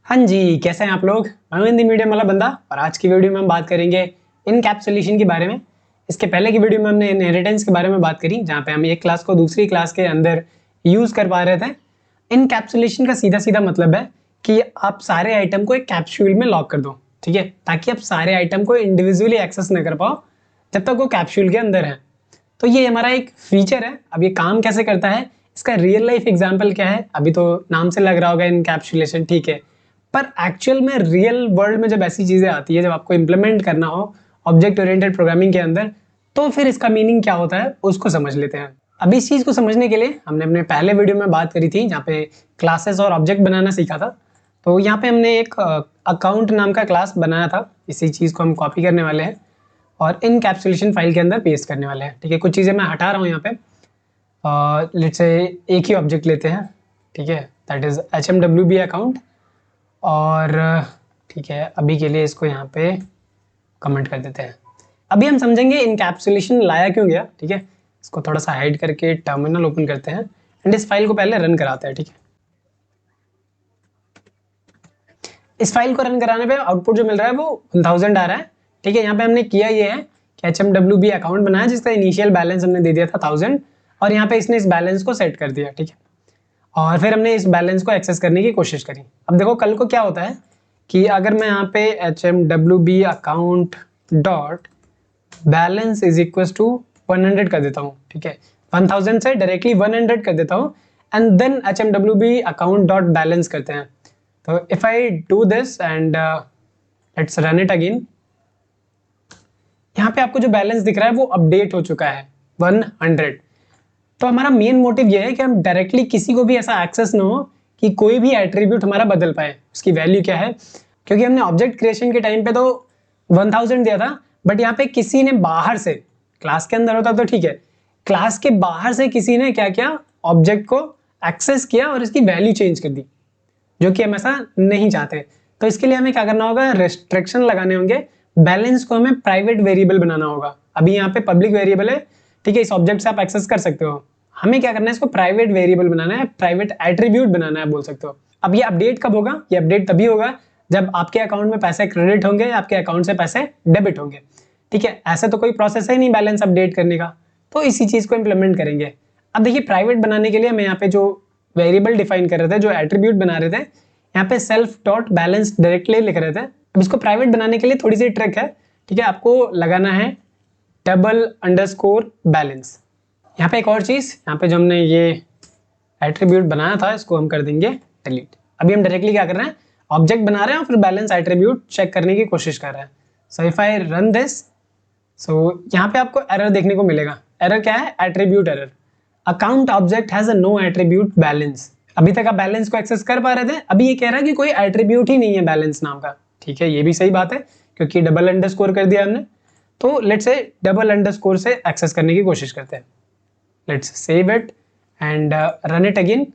हाँ जी, कैसे हैं आप लोग? मैं हूं हिंदी मीडियम वाला बंदा और आज की वीडियो में हम बात करेंगे इनकैप्सुलेशन के बारे में। इसके पहले की वीडियो में हमने इनहेरिटेंस के बारे में बात करी, जहाँ पे हम एक क्लास को दूसरी क्लास के अंदर यूज कर पा रहे थे। इनकैप्सुलेशन का सीधा-सीधा मतलब है कि आप सारे आइटम को एक कैप्सूल में लॉक कर दो, ठीक है? ताकि आप सारे आइटम को इंडिविजुअली एक्सेस ना कर पाओ जब तक वो कैप्सूल के अंदर है। तो ये हमारा एक फीचर है। अब ये काम कैसे करता है, इसका रियल लाइफ एग्जांपल क्या है? अभी तो नाम से लग रहा होगा इनकैप्सुलेशन, ठीक है। पर एक्चुअल में रियल वर्ल्ड में जब ऐसी चीजें आती है, जब आपको इंप्लीमेंट करना हो ऑब्जेक्ट ओरिएंटेड प्रोग्रामिंग के अंदर, तो फिर इसका मीनिंग क्या होता है उसको समझ लेते हैं। अभी इस चीज को समझने के लिए हमने अपने पहले वीडियो में बात करी थी, जहाँ पे क्लासेस और ऑब्जेक्ट बनाना सीखा था। तो यहाँ पे हमने एक अकाउंट नाम का क्लास बनाया था। इसी चीज को हम कॉपी करने वाले हैं और इनकैप्सुलेशन फाइल के अंदर पेस्ट करने वाले हैं, ठीक है। कुछ चीजें मैं हटा रहा हूँ यहाँ पे। लेट्स से एक ही ऑब्जेक्ट लेते हैं, ठीक है, दैट इज HMWB अकाउंट। और ठीक है, अभी के लिए इसको यहाँ पे कमेंट कर देते हैं। अभी हम समझेंगे इनकैप्सुलेशन लाया क्यों गया, ठीक है। इसको थोड़ा सा हाइड करके टर्मिनल ओपन करते हैं एंड इस फाइल को पहले रन कराते हैं, ठीक है। इस फाइल को रन कराने पे आउटपुट जो मिल रहा है वो 1000 आ रहा है, ठीक है। यहाँ पे हमने किया ये है कि HMWB अकाउंट बनाया, जिसका इनिशियल बैलेंस हमने दे दिया था 1000 और यहाँ पे इसने इस बैलेंस को सेट कर दिया, ठीक है। और फिर हमने इस बैलेंस को एक्सेस करने की कोशिश करी। अब देखो कल को क्या होता है कि अगर मैं यहाँ पे HMWB account dot balance is equal to 100 कर देता हूँ, ठीक है। 1000 से डायरेक्टली 100 कर देता हूँ and then HMWB account dot balance करते हैं। तो if I do this and let's run it again, यहाँ पे आपको जो बैलेंस दिख रहा है वो अपडेट हो चुका है 100। तो हमारा मेन मोटिव ये है कि हम डायरेक्टली किसी को भी ऐसा एक्सेस ना हो कि कोई भी एट्रीब्यूट हमारा बदल पाए, उसकी वैल्यू क्या है। क्योंकि हमने ऑब्जेक्ट क्रिएशन के टाइम पे तो 1000 दिया था, बट यहाँ पे किसी ने बाहर से, क्लास के अंदर होता तो ठीक है, क्लास के बाहर से किसी ने क्या किया, ऑब्जेक्ट को एक्सेस किया और इसकी वैल्यू चेंज कर दी, जो कि हम ऐसा नहीं चाहते। तो इसके लिए हमें क्या करना होगा, रेस्ट्रिक्शन लगाने होंगे। बैलेंस को हमें प्राइवेट वेरिएबल बनाना होगा। अभी यहाँ पे पब्लिक वेरिएबल है, ठीक है, इस ऑब्जेक्ट से आप एक्सेस कर सकते हो। हमें क्या करना है, इसको प्राइवेट वेरिएबल बनाना है, प्राइवेट एट्रीब्यूट बनाना है बोल सकते हो। अब ये अपडेट कब होगा, ये अपडेट तभी होगा जब आपके अकाउंट में पैसे क्रेडिट होंगे, आपके अकाउंट से पैसे डेबिट होंगे, ठीक है। ऐसा तो कोई प्रोसेस है नहीं बैलेंस अपडेट करने का, तो इसी चीज को इंप्लीमेंट करेंगे। अब देखिए, प्राइवेट बनाने के लिए हमें यहाँ पे जो वेरिएबल डिफाइन कर रहे थे, जो एट्रीब्यूट बना रहे थे, यहाँ पे सेल्फ डॉट बैलेंस डायरेक्टली लिख रहे थे। अब इसको प्राइवेट बनाने के लिए थोड़ी सी ट्रिक है, ठीक है। आपको लगाना है $_बैलेंस। यहाँ पे एक और चीज, यहाँ पे जो हमने ये एट्रीब्यूट बनाया था इसको हम कर देंगे डिलीट। अभी हम डायरेक्टली क्या कर रहे हैं, ऑब्जेक्ट बना रहे हैं और फिर बैलेंस एट्रीब्यूट चेक करने की कोशिश कर रहे हैं। So if I run this, so यहाँ पे आपको एरर देखने को मिलेगा। एरर क्या है, attribute error, account object has a no attribute balance. अभी तक आप बैलेंस को एक्सेस कर पा रहे थे, अभी ये कह रहा है कि कोई एट्रीब्यूट ही नहीं है बैलेंस नाम का, ठीक है। ये भी सही बात है क्योंकि डबल अंडरस्कोर कर दिया हमने। तो लेट्स से डबल अंडरस्कोर से एक्सेस करने की कोशिश करते हैं। Let's save it and run it again.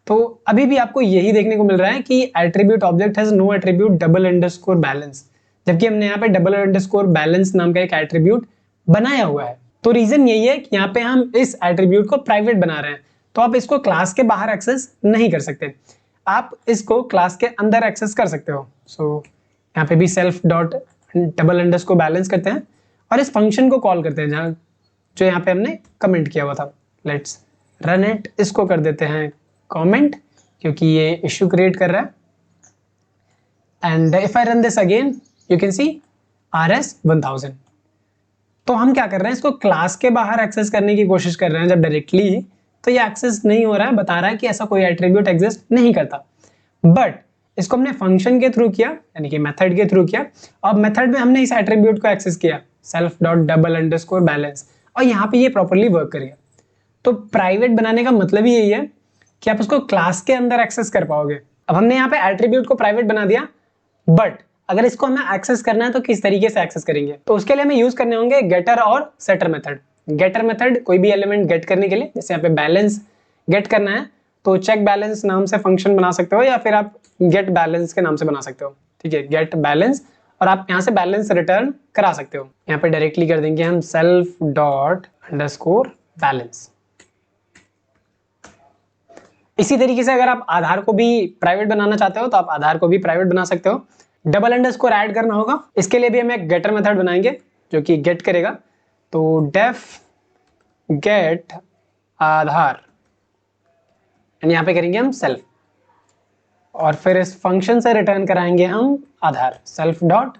तो अभी भी आपको यही देखने को मिल रहा है कि attribute object has no attribute double underscore balance, जबकि हमने यहाँ पे डबल अंडरस्कोर बैलेंस नाम का एक एट्रीब्यूट बनाया हुआ है। तो रीजन यही है कि यहाँ पे हम इस एट्रीब्यूट को प्राइवेट बना रहे हैं, तो आप इसको क्लास के बाहर एक्सेस नहीं कर सकते, आप इसको क्लास के अंदर एक्सेस कर सकते हो। सो यहाँ पे भी self dot double underscore balance करते हैं और इस फंक्शन को कॉल करते हैं जहाँ जो यहाँ पे हमने कमेंट किया हुआ था। लेट्स रन इट, इसको कर देते हैं कमेंट क्योंकि ये इश्यू क्रिएट कर रहा है। And if I run this again, you can see RS1000। तो हम क्या कर रहे हैं, इसको क्लास के बाहर एक्सेस करने की कोशिश कर रहे हैं जब डायरेक्टली, तो ये एक्सेस नहीं हो रहा है, बता रहा है कि ऐसा कोई एट्रीब्यूट एग्जिस्ट नहीं करता। बट इसको हमने फंक्शन के थ्रू किया, यानी कि मेथड के थ्रू किया। और मेथड में हमने इस एट्रीब्यूट को एक्सेस किया, self dot double underscore balance, और यहाँ पे ये प्रॉपर्ली वर्क करेगा। तो प्राइवेट बनाने का मतलब ही यही है कि आप उसको क्लास के अंदर एक्सेस कर पाओगे। अब हमने यहाँ पे एट्रीब्यूट को प्राइवेट बना दिया, बट अगर इसको हमें एक्सेस करना है तो किस तरीके से एक्सेस करेंगे, तो उसके लिए हमें यूज करने होंगे गेटर और सेटर मेथड। गेटर मेथड कोई भी एलिमेंट गेट करने के लिए, जैसे यहाँ पे बैलेंस गेट करना है तो चेक बैलेंस नाम से फंक्शन बना सकते हो, या फिर आप गेट बैलेंस के नाम से बना सकते हो, ठीक है, गेट बैलेंस। और आप यहाँ से बैलेंस रिटर्न करा सकते हो। यहाँ पे डायरेक्टली कर देंगे हम सेल्फ डॉट अंडरस्कोर बैलेंस। इसी तरीके से अगर आप आधार को भी प्राइवेट बनाना चाहते हो तो आप आधार को भी प्राइवेट बना सकते हो। डबल अंडरस्कोर ऐड करना होगा, इसके लिए भी हम एक गेटर मेथड बनाएंगे जो कि गेट करेगा। तो डेफ गेट आधार एंड यहाँ पे करेंगे हम सेल्फ, और फिर इस फंक्शन से रिटर्न कराएंगे हम आधार सेल्फ डॉट।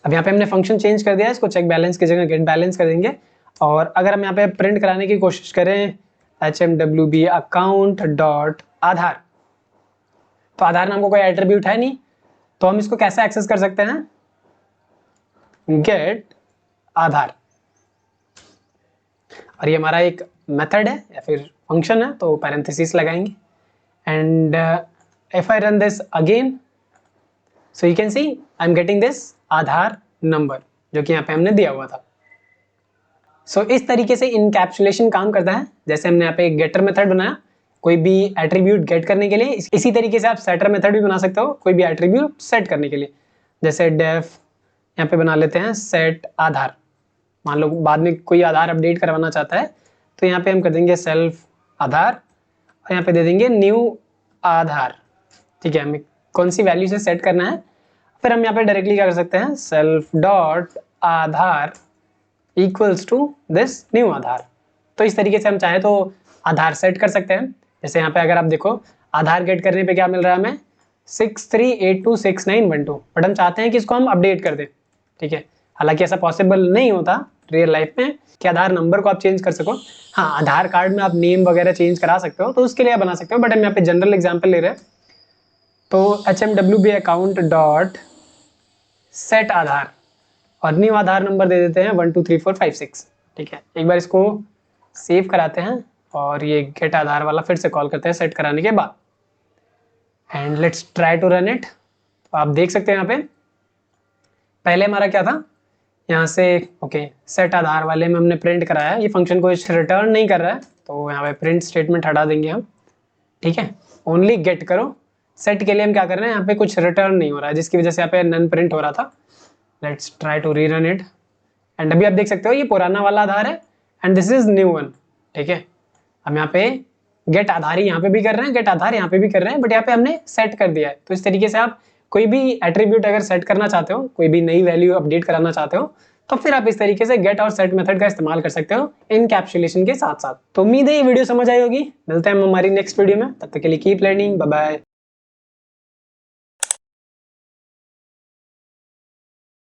अब यहाँ पे हमने फंक्शन चेंज कर दिया है, इसको चेक बैलेंस की जगह गेट बैलेंस कर देंगे। और अगर हम यहाँ पे प्रिंट कराने की कोशिश करें HMWB अकाउंट डॉट आधार, तो आधार नाम को कोई एट्रीब्यूट है नहीं, तो हम इसको कैसे एक्सेस कर सकते हैं, गेट आधार, और ये हमारा एक मेथड है या फिर फंक्शन है, तो पैरेंथेसिस लगाएंगे। And if I run this again, so you can see I am getting this Aadhaar number जो कि यहाँ पे हमने दिया हुआ था। सो इस तरीके से इनकैप्सुलेशन काम करता है। जैसे हमने यहाँ पे एक गेटर मेथड बनाया कोई भी एट्रीब्यूट गेट करने के लिए, इसी तरीके से आप सेटर मेथड भी बना सकते हो कोई भी एट्रीब्यूट सेट करने के लिए। जैसे डेफ यहाँ पे बना लेते हैं सेट आधार, मान लो बाद में कोई आधार अपडेट करवाना चाहता है तो यहाँ पे हम कर देंगे सेल्फ आधार और यहाँ पे दे देंगे न्यू आधार। ठीक है, हमें कौन सी वैल्यू से सेट करना है, फिर हम यहाँ पे डायरेक्टली क्या कर सकते हैं, self dot Aadhaar equals to this new Aadhaar. तो इस तरीके से हम चाहे तो आधार सेट कर सकते हैं। जैसे यहाँ पे अगर आप देखो आधार गेट करने पे क्या मिल रहा है हमें 63826912, बट हम चाहते हैं कि इसको हम अपडेट कर दें। ठीक है, हालांकि ऐसा पॉसिबल नहीं होता रियल लाइफ में कि आधार नंबर को आप चेंज कर सको। हाँ, आधार कार्ड में आप नेम वगैरह चेंज करा सकते हो, तो उसके लिए आप बना सकते हो, बट हम यहाँ पे जनरल एग्जाम्पल ले रहे हैं। तो HMWB अकाउंट डॉट सेट आधार और न्यू आधार नंबर दे देते हैं 123456। ठीक है, एक बार इसको सेव कराते हैं और ये गेट आधार वाला फिर से कॉल करते हैं सेट कराने के बाद, and let's try to run it. तो आप देख सकते हैं यहाँ पे पहले हमारा क्या था, यहाँ से ओके सेट आधार वाले में हमने प्रिंट कराया, ये फंक्शन को रिटर्न नहीं कर रहा है, तो यहाँ पे प्रिंट स्टेटमेंट हटा देंगे हम। ठीक है, ओनली गेट करो। सेट के लिए हम क्या कर रहे हैं, यहाँ पे कुछ रिटर्न नहीं हो रहा है जिसकी वजह से यहाँ पे नन प्रिंट हो रहा था। Let's try to rerun it, and अभी आप देख सकते हो ये पुराना वाला आधार है and this is new one. ठीक है, हम यहाँ पे गेट आधार ही यहाँ पे भी कर रहे हैं, गेट आधार यहाँ पे भी कर रहे हैं, बट यहाँ पे हमने सेट कर दिया है। तो इस तरीके से आप कोई भी एट्रीब्यूट अगर सेट करना चाहते हो, कोई भी नई वैल्यू अपडेट कराना चाहते हो, तो फिर आप इस तरीके से गेट और सेट मेथड का इस्तेमाल कर सकते हो इनकैप्सुलेशन के साथ साथ। तो उम्मीद है ये वीडियो समझ आई होगी। मिलते हैं हम हमारी नेक्स्ट वीडियो में, तब तक के लिए कीप लर्निंग, बाय बाय।